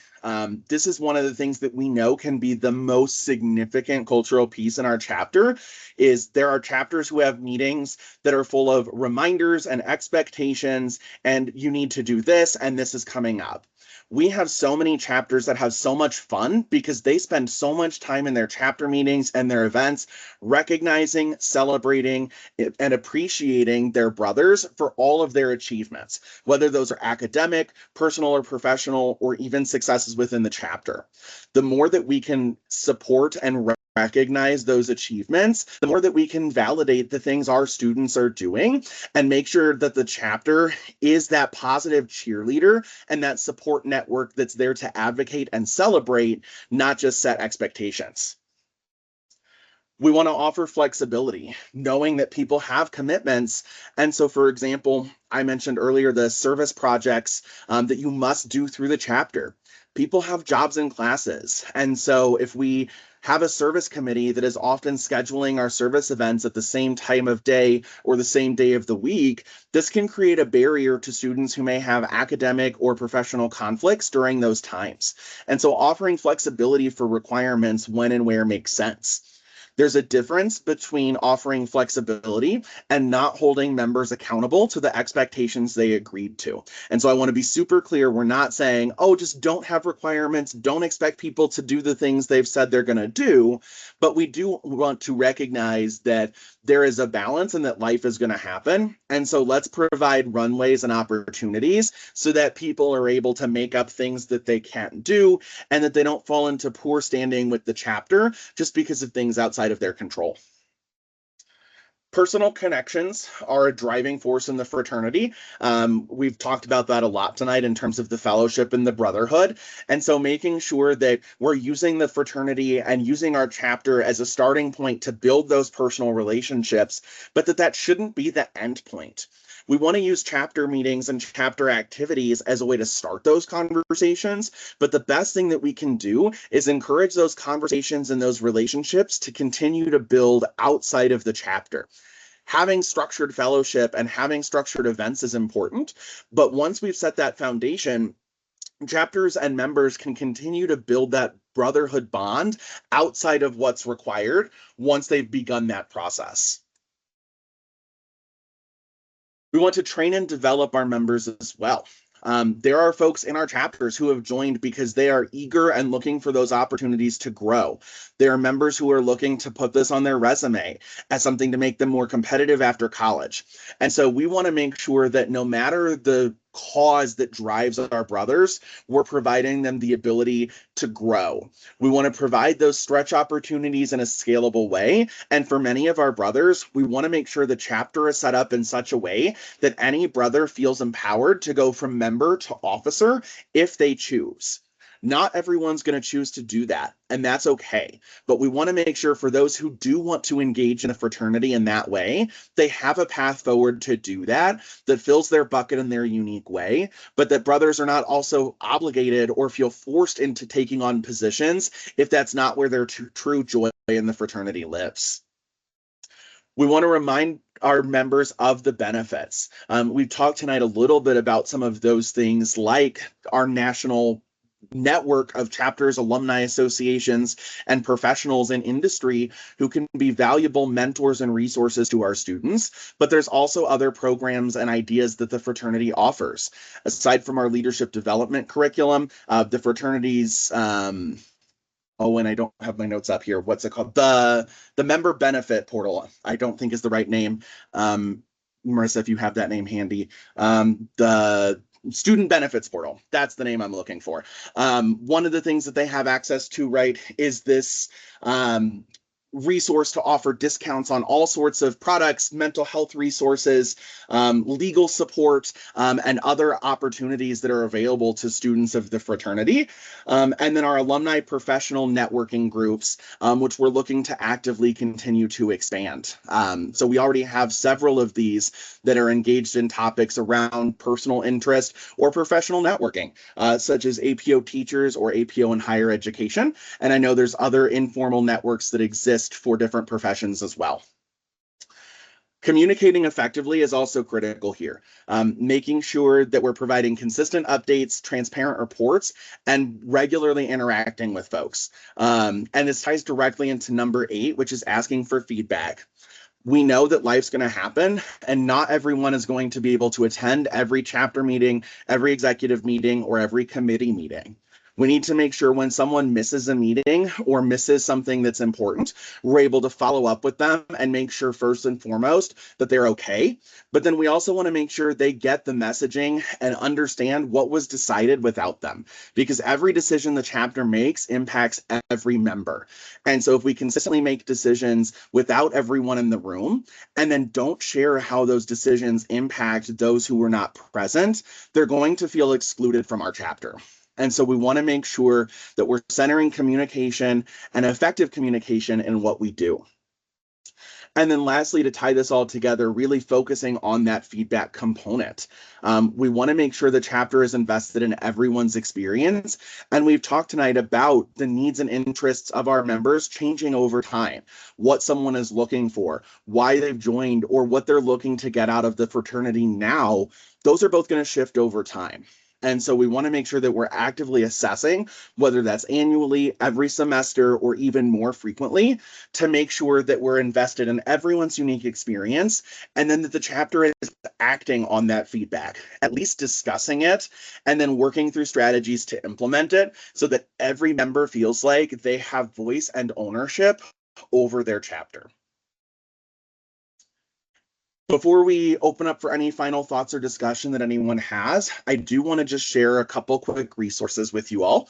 This is one of the things that we know can be the most significant cultural piece in our chapter. Is there are chapters who have meetings that are full of reminders and expectations, and you need to do this, and this is coming up. We have so many chapters that have so much fun because they spend so much time in their chapter meetings and their events recognizing, celebrating, and appreciating their brothers for all of their achievements, whether those are academic, personal or professional, or even successes within the chapter. The more that we can support and recognize those achievements, the more that we can validate the things our students are doing and make sure that the chapter is that positive cheerleader and that support network that's there to advocate and celebrate, not just set expectations. We want to offer flexibility, knowing that people have commitments. And so, for example, I mentioned earlier the service projects that you must do through the chapter. People have jobs and classes. And so if we have a service committee that is often scheduling our service events at the same time of day or the same day of the week, this can create a barrier to students who may have academic or professional conflicts during those times. And so offering flexibility for requirements when and where makes sense. There's a difference between offering flexibility and not holding members accountable to the expectations they agreed to. And so I want to be super clear. We're not saying, oh, just don't have requirements. Don't expect people to do the things they've said they're going to do. But we do want to recognize that there is a balance and that life is going to happen. And so let's provide runways and opportunities so that people are able to make up things that they can't do and that they don't fall into poor standing with the chapter just because of things outside of their control. Personal connections are a driving force in the fraternity. We've talked about that a lot tonight in terms of the fellowship and the brotherhood. And so making sure that we're using the fraternity and using our chapter as a starting point to build those personal relationships, but that shouldn't be the end point. We want to use chapter meetings and chapter activities as a way to start those conversations, but the best thing that we can do is encourage those conversations and those relationships to continue to build outside of the chapter. Having structured fellowship and having structured events is important, but once we've set that foundation, chapters and members can continue to build that brotherhood bond outside of what's required once they've begun that process. We want to train and develop our members as well. There are folks in our chapters who have joined because they are eager and looking for those opportunities to grow. There are members who are looking to put this on their resume as something to make them more competitive after college. And so we want to make sure that no matter the cause that drives our brothers, we're providing them the ability to grow. We want to provide those stretch opportunities in a scalable way. And for many of our brothers, we want to make sure the chapter is set up in such a way that any brother feels empowered to go from member to officer if they choose. Not everyone's going to choose to do that, and that's okay. But we want to make sure for those who do want to engage in a fraternity in that way, they have a path forward to do that fills their bucket in their unique way, but that brothers are not also obligated or feel forced into taking on positions if that's not where their true joy in the fraternity lives. We want to remind our members of the benefits. We've talked tonight a little bit about some of those things like our national network of chapters, alumni associations, and professionals in industry who can be valuable mentors and resources to our students. But there's also other programs and ideas that the fraternity offers. Aside from our leadership development curriculum, the fraternity's and I don't have my notes up here. What's it called? The member benefit portal, I don't think is the right name. Marissa, if you have that name handy. The student benefits portal, that's the name I'm looking for. One of the things that they have access to, right, is this resource to offer discounts on all sorts of products, mental health resources, legal support, and other opportunities that are available to students of the fraternity. And then our alumni professional networking groups, which we're looking to actively continue to expand. So we already have several of these that are engaged in topics around personal interest or professional networking, such as APO teachers or APO in higher education. And I know there's other informal networks that exist for different professions as well. Communicating effectively is also critical here. Making sure that we're providing consistent updates, transparent reports, and regularly interacting with folks. And this ties directly into number 8, which is asking for feedback. We know that life's going to happen, and not everyone is going to be able to attend every chapter meeting, every executive meeting, or every committee meeting. We need to make sure when someone misses a meeting or misses something that's important, we're able to follow up with them and make sure first and foremost that they're okay. But then we also want to make sure they get the messaging and understand what was decided without them, because every decision the chapter makes impacts every member. And so if we consistently make decisions without everyone in the room and then don't share how those decisions impact those who were not present, they're going to feel excluded from our chapter. And so we want to make sure that we're centering communication and effective communication in what we do. And then lastly, to tie this all together, really focusing on that feedback component. We want to make sure the chapter is invested in everyone's experience. And we've talked tonight about the needs and interests of our members changing over time, what someone is looking for, why they've joined, or what they're looking to get out of the fraternity now. Those are both going to shift over time. And so we want to make sure that we're actively assessing, whether that's annually, every semester, or even more frequently, to make sure that we're invested in everyone's unique experience, and then that the chapter is acting on that feedback, at least discussing it, and then working through strategies to implement it so that every member feels like they have voice and ownership over their chapter. Before we open up for any final thoughts or discussion that anyone has, I do want to just share a couple quick resources with you all.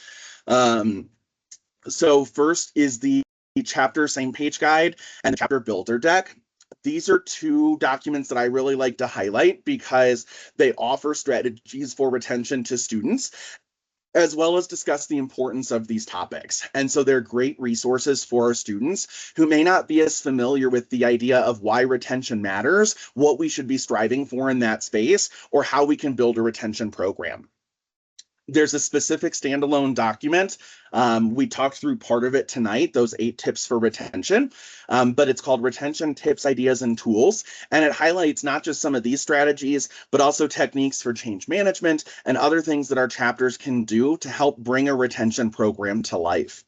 So first is the chapter same page guide and the chapter builder deck. These are 2 documents that I really like to highlight because they offer strategies for retention to students, as well as discuss the importance of these topics. And so they're great resources for our students who may not be as familiar with the idea of why retention matters, what we should be striving for in that space, or how we can build a retention program. There's a specific standalone document. We talked through part of it tonight, those 8 tips for retention, but it's called Retention Tips, Ideas, and Tools. And it highlights not just some of these strategies, but also techniques for change management and other things that our chapters can do to help bring a retention program to life.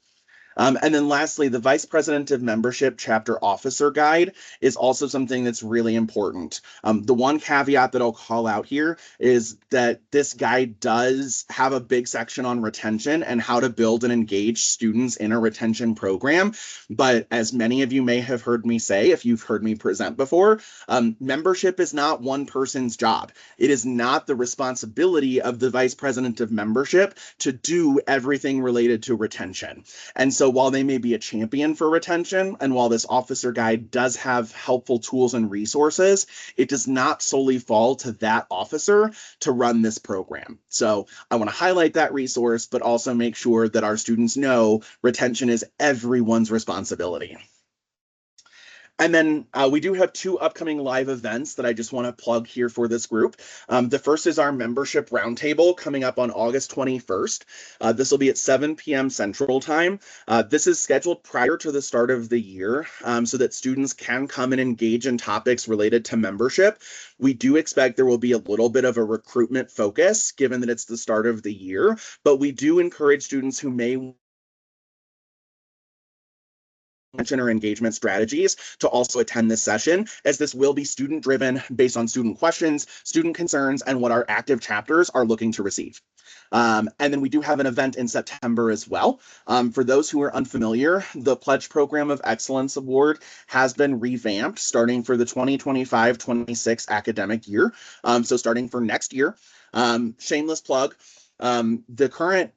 And then lastly, the Vice President of Membership Chapter Officer Guide is also something that's really important. The one caveat that I'll call out here is that this guide does have a big section on retention and how to build and engage students in a retention program. But as many of you may have heard me say, if you've heard me present before, membership is not one person's job. It is not the responsibility of the Vice President of Membership to do everything related to retention. And so while they may be a champion for retention, and while this officer guide does have helpful tools and resources, it does not solely fall to that officer to run this program. So I want to highlight that resource, but also make sure that our students know retention is everyone's responsibility. And then we do have 2 upcoming live events that I just want to plug here for this group. The first is our membership roundtable coming up on August 21st. This will be at 7 p.m. Central Time. This is scheduled prior to the start of the year so that students can come and engage in topics related to membership. We do expect there will be a little bit of a recruitment focus given that it's the start of the year, but we do encourage students who may or engagement strategies to also attend this session, as this will be student driven based on student questions, student concerns, and what our active chapters are looking to receive. And then we do have an event in September as well. For those who are unfamiliar, the Pledge Program of Excellence Award has been revamped starting for the 2025-26 academic year. So starting for next year, shameless plug, the current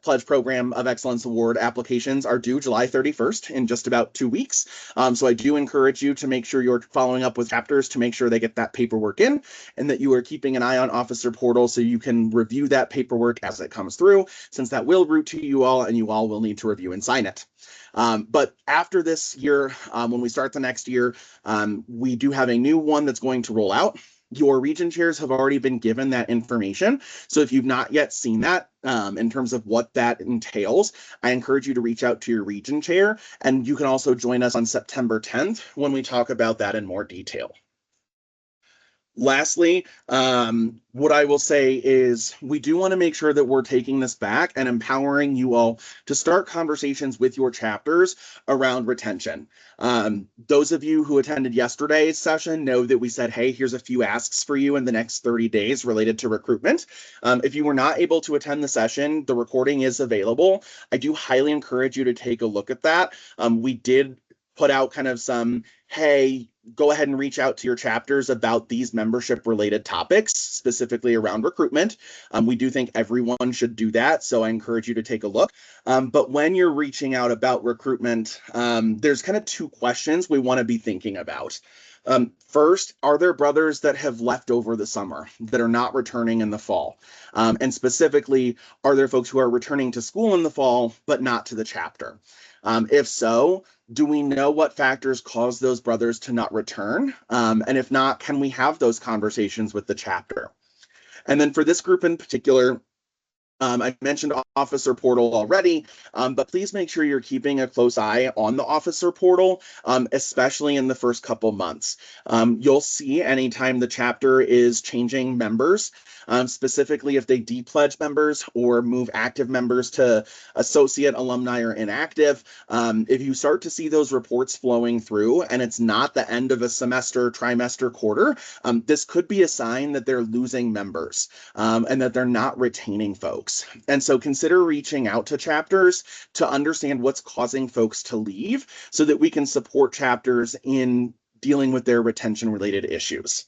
Pledge Program of Excellence Award applications are due July 31st in just about 2 weeks. So I do encourage you to make sure you're following up with chapters to make sure they get that paperwork in, and that you are keeping an eye on Officer Portal so you can review that paperwork as it comes through, since that will route to you all and you all will need to review and sign it. But after this year, when we start the next year, we do have a new one that's going to roll out. Your region chairs have already been given that information. So if you've not yet seen that, in terms of what that entails, I encourage you to reach out to your region chair, and you can also join us on September 10th when we talk about that in more detail. Lastly, what I will say is we do want to make sure that we're taking this back and empowering you all to start conversations with your chapters around retention. Those of you who attended yesterday's session know that we said, hey, here's a few asks for you in the next 30 days related to recruitment. If you were not able to attend the session, the recording is available. I do highly encourage you to take a look at that. We did put out kind of some, hey, go ahead and reach out to your chapters about these membership related topics, specifically around recruitment. We do think everyone should do that, so I encourage you to take a look. But when you're reaching out about recruitment, there's kind of two questions we want to be thinking about. First, are there brothers that have left over the summer that are not returning in the fall? And specifically, are there folks who are returning to school in the fall, but not to the chapter? If so, do we know what factors cause those brothers to not return? And if not, can we have those conversations with the chapter? And then for this group in particular, I mentioned Officer Portal already, but please make sure you're keeping a close eye on the Officer Portal, especially in the first couple months. You'll see anytime the chapter is changing members, specifically if they depledge members or move active members to associate, alumni, or inactive. If you start to see those reports flowing through and it's not the end of a semester, trimester, quarter, this could be a sign that they're losing members and that they're not retaining folks. And so consider reaching out to chapters to understand what's causing folks to leave so that we can support chapters in dealing with their retention related issues.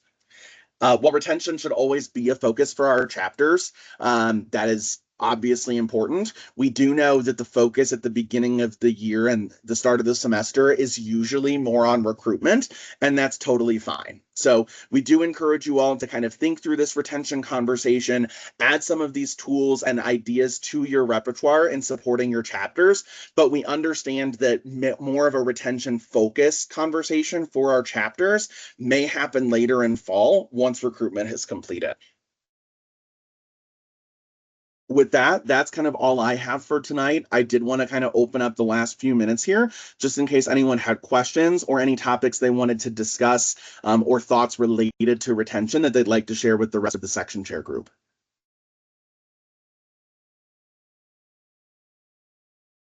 While retention should always be a focus for our chapters, that is obviously important. We do know that the focus at the beginning of the year and the start of the semester is usually more on recruitment, and that's totally fine. So we do encourage you all to kind of think through this retention conversation, add some of these tools and ideas to your repertoire in supporting your chapters, but we understand that more of a retention focused conversation for our chapters may happen later in fall once recruitment has completed. With that, that's kind of all I have for tonight. I did want to kind of open up the last few minutes here, just in case anyone had questions or any topics they wanted to discuss or thoughts related to retention that they'd like to share with the rest of the section chair group.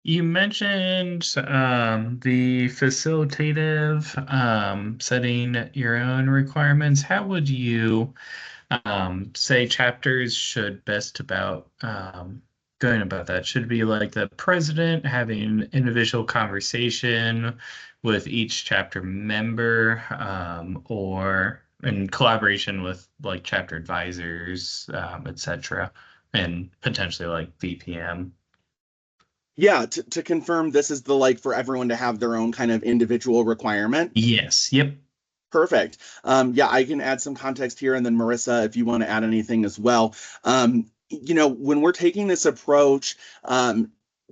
You mentioned the facilitative setting your own requirements. How would you say chapters should best about going about that? Should it be like the president having an individual conversation with each chapter member, or in collaboration with like chapter advisors, etc., and potentially like VPM? Yeah, to confirm, this is the for everyone to have their own kind of individual requirement. Yes. Yep. Perfect. Yeah, I can add some context here, and then Marissa, if you want to add anything as well. When we're taking this approach,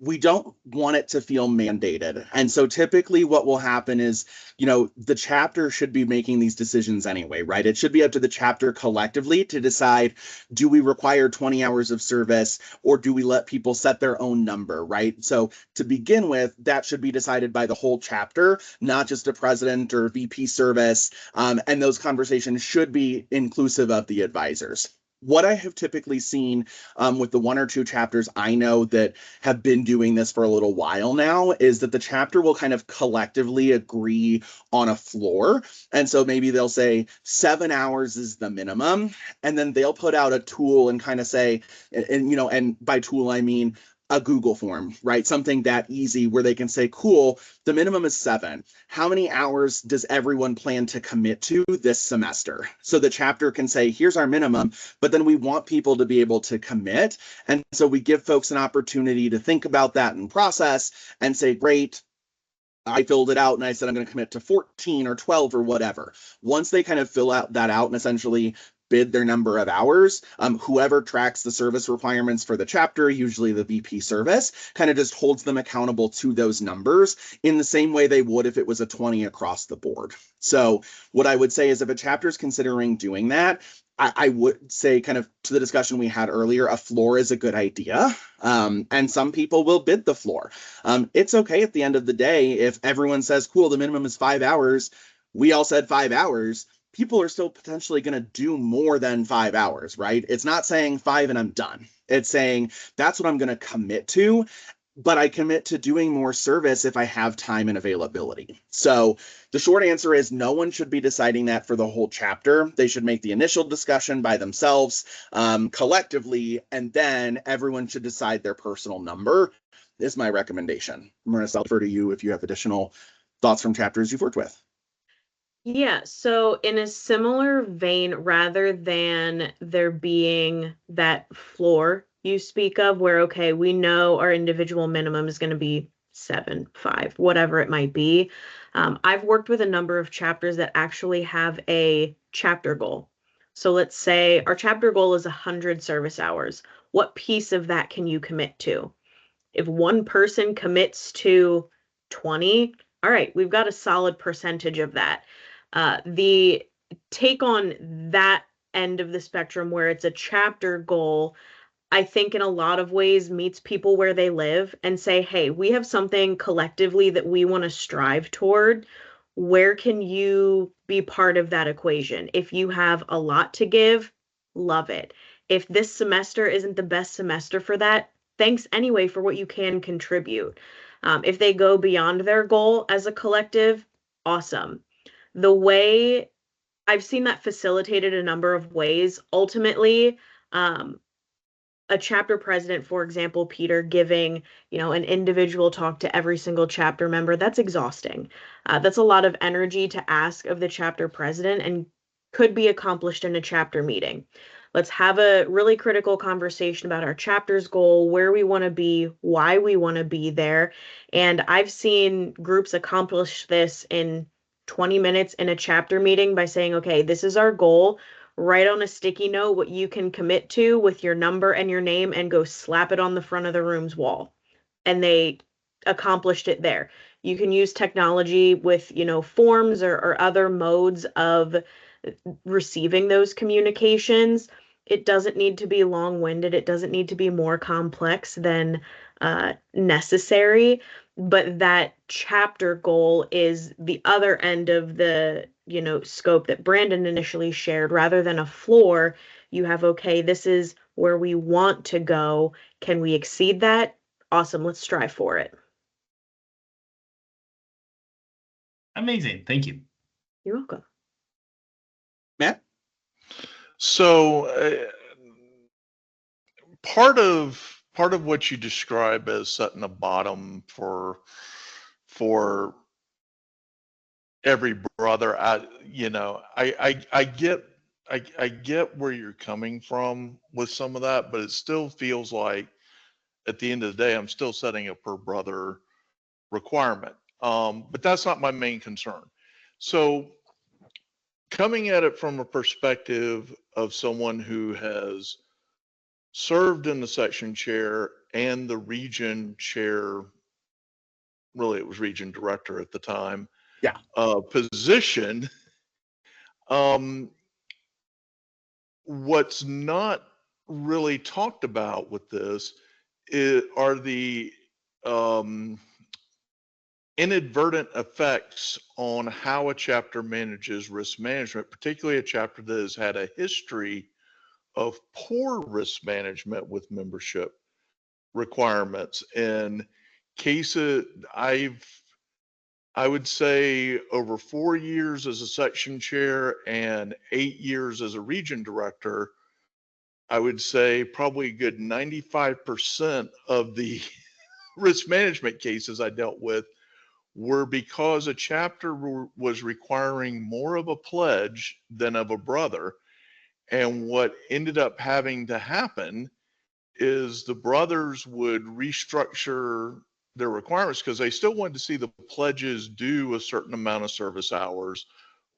we don't want it to feel mandated. And so typically what will happen is, the chapter should be making these decisions anyway, right? It should be up to the chapter collectively to decide, do we require 20 hours of service or do we let people set their own number, right? So to begin with, that should be decided by the whole chapter, not just a president or VP service. And those conversations should be inclusive of the advisors. What I have typically seen with the one or two chapters I know that have been doing this for a little while now is that the chapter will kind of collectively agree on a floor. And so maybe they'll say 7 hours is the minimum, and then they'll put out a tool and kind of say, and by tool, I mean, a Google form, right? Something that easy where they can say, cool, the minimum is 7. How many hours does everyone plan to commit to this semester? So the chapter can say, here's our minimum, but then we want people to be able to commit. And so we give folks an opportunity to think about that and process and say, great, I filled it out and I said I'm going to commit to 14 or 12 or whatever. Once they kind of fill out that out and essentially bid their number of hours, whoever tracks the service requirements for the chapter, usually the VP service, kind of just holds them accountable to those numbers in the same way they would if it was a 20 across the board. So what I would say is if a chapter is considering doing that, I would say, kind of to the discussion we had earlier, a floor is a good idea. And some people will bid the floor. It's okay at the end of the day if everyone says, cool, the minimum is 5 hours. We all said 5 hours. People are still potentially going to do more than 5 hours, right? It's not saying 5 and I'm done. It's saying that's what I'm going to commit to, but I commit to doing more service if I have time and availability. So the short answer is no one should be deciding that for the whole chapter. They should make the initial discussion by themselves, collectively, and then everyone should decide their personal number is my recommendation. Marissa, I'll defer to you if you have additional thoughts from chapters you've worked with. Yeah, so in a similar vein, rather than there being that floor you speak of where, okay, we know our individual minimum is going to be 7, 5, whatever it might be. I've worked with a number of chapters that actually have a chapter goal. So let's say our chapter goal is 100 service hours. What piece of that can you commit to? If one person commits to 20, all right, we've got a solid percentage of that. The take on that end of the spectrum where it's a chapter goal, I think in a lot of ways meets people where they live and say, hey, we have something collectively that we want to strive toward. Where can you be part of that equation? If you have a lot to give, love it. If this semester isn't the best semester for that, thanks anyway for what you can contribute. If they go beyond their goal as a collective, awesome. The way I've seen that facilitated a number of ways. Ultimately, a chapter president, for example, Peter, giving, an individual talk to every single chapter member, that's exhausting. That's a lot of energy to ask of the chapter president and could be accomplished in a chapter meeting. Let's have a really critical conversation about our chapter's goal, where we want to be, why we want to be there. And I've seen groups accomplish this in 20 minutes in a chapter meeting by saying, okay, this is our goal. Write on a sticky note what you can commit to with your number and your name and go slap it on the front of the room's wall. And they accomplished it there. You can use technology with, forms or other modes of receiving those communications. It doesn't need to be long-winded. It doesn't need to be more complex than necessary. But that chapter goal is the other end of the, scope that Brandon initially shared. Rather than a floor, you have, okay, this is where we want to go. Can we exceed that? Awesome. Let's strive for it. Amazing. Thank you. You're welcome. Matt? So part of what you describe as setting a bottom for every brother, I get where you're coming from with some of that, but it still feels like at the end of the day, I'm still setting a per brother requirement. But that's not my main concern. So coming at it from a perspective of someone who has served in the section chair and the region chair, really it was region director at the time, position, what's not really talked about with this are the inadvertent effects on how a chapter manages risk management, particularly a chapter that has had a history of poor risk management with membership requirements. In cases, I would say over 4 years as a section chair and 8 years as a region director, I would say probably a good 95% of the risk management cases I dealt with were because a chapter was requiring more of a pledge than of a brother. And what ended up having to happen is the brothers would restructure their requirements because they still wanted to see the pledges do a certain amount of service hours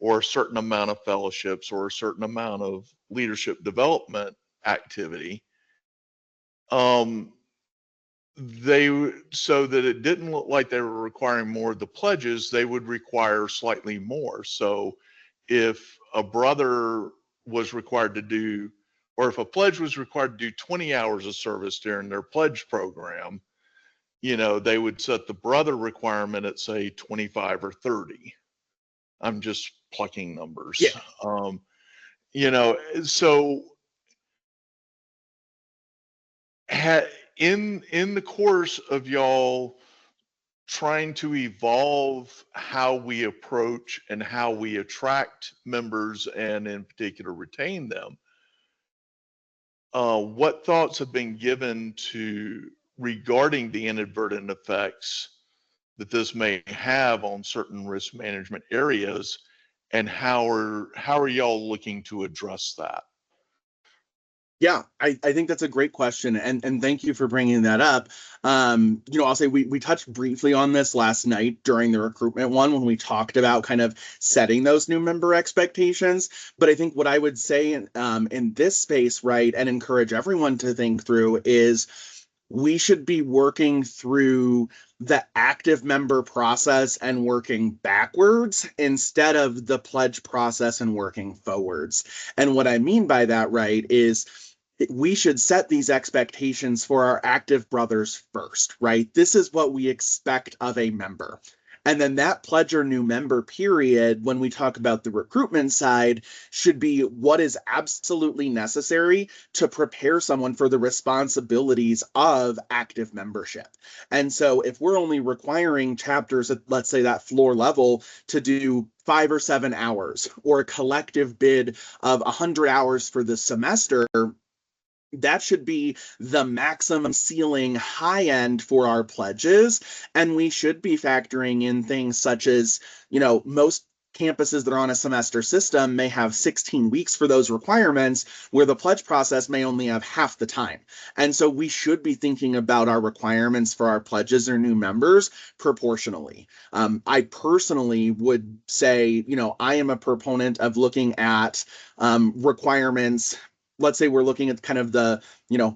or a certain amount of fellowships or a certain amount of leadership development activity. So that it didn't look like they were requiring more of the pledges, they would require slightly more. So if a brother was required to do, or if a pledge was required to do 20 hours of service during their pledge program, they would set the brother requirement at say 25 or 30. I'm just plucking numbers. Yeah. So in the course of y'all trying to evolve how we approach and how we attract members and in particular retain them, what thoughts have been given to regarding the inadvertent effects that this may have on certain risk management areas, and how are y'all looking to address that? Yeah, I think that's a great question, and thank you for bringing that up. I'll say we touched briefly on this last night during the recruitment one when we talked about kind of setting those new member expectations. But I think what I would say in this space, right, and encourage everyone to think through is we should be working through the active member process and working backwards instead of the pledge process and working forwards. And what I mean by that, right, is we should set these expectations for our active brothers first, right? This is what we expect of a member. And then that pledge or new member period, when we talk about the recruitment side, should be what is absolutely necessary to prepare someone for the responsibilities of active membership. And so if we're only requiring chapters at, let's say, that floor level to do 5 or 7 hours or a collective bid of 100 hours for the semester, that should be the maximum ceiling high end for our pledges. And we should be factoring in things such as, most campuses that are on a semester system may have 16 weeks for those requirements, where the pledge process may only have half the time. And so we should be thinking about our requirements for our pledges or new members proportionally. I personally would say, I am a proponent of looking at requirements. Let's say we're looking at kind of the,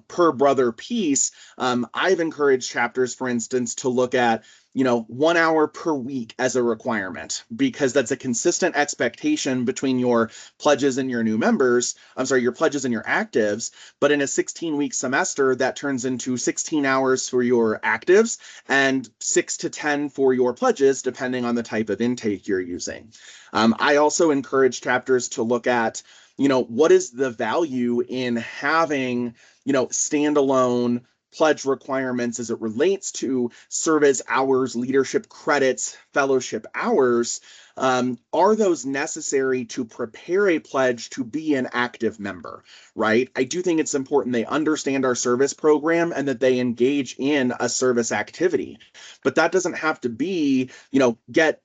per brother piece. I've encouraged chapters, for instance, to look at, 1 hour per week as a requirement, because that's a consistent expectation between your pledges and your new members. Your pledges and your actives. But in a 16-week semester, that turns into 16 hours for your actives and 6 to 10 for your pledges, depending on the type of intake you're using. I also encourage chapters to look at, what is the value in having, standalone pledge requirements as it relates to service hours, leadership credits, fellowship hours? Are those necessary to prepare a pledge to be an active member, right? I do think it's important they understand our service program and that they engage in a service activity. But that doesn't have to be, get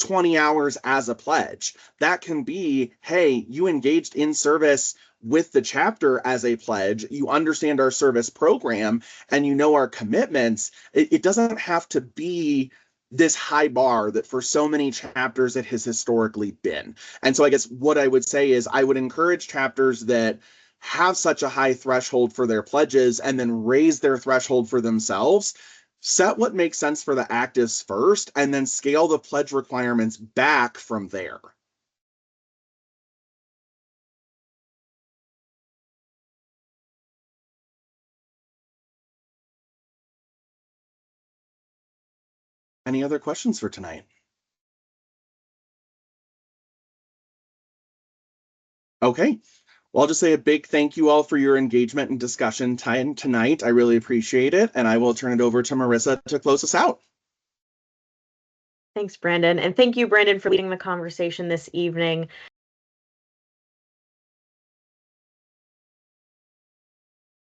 20 hours as a pledge. That can be, hey, you engaged in service with the chapter as a pledge, you understand our service program, and you know our commitments. It doesn't have to be this high bar that for so many chapters it has historically been. And so I guess what I would say is I would encourage chapters that have such a high threshold for their pledges and then raise their threshold for themselves. Set what makes sense for the actives first, and then scale the pledge requirements back from there. Any other questions for tonight? Okay. Well, I'll just say a big thank you all for your engagement and discussion time tonight. I really appreciate it. And I will turn it over to Marissa to close us out. Thanks, Brandon. And thank you, Brandon, for leading the conversation this evening.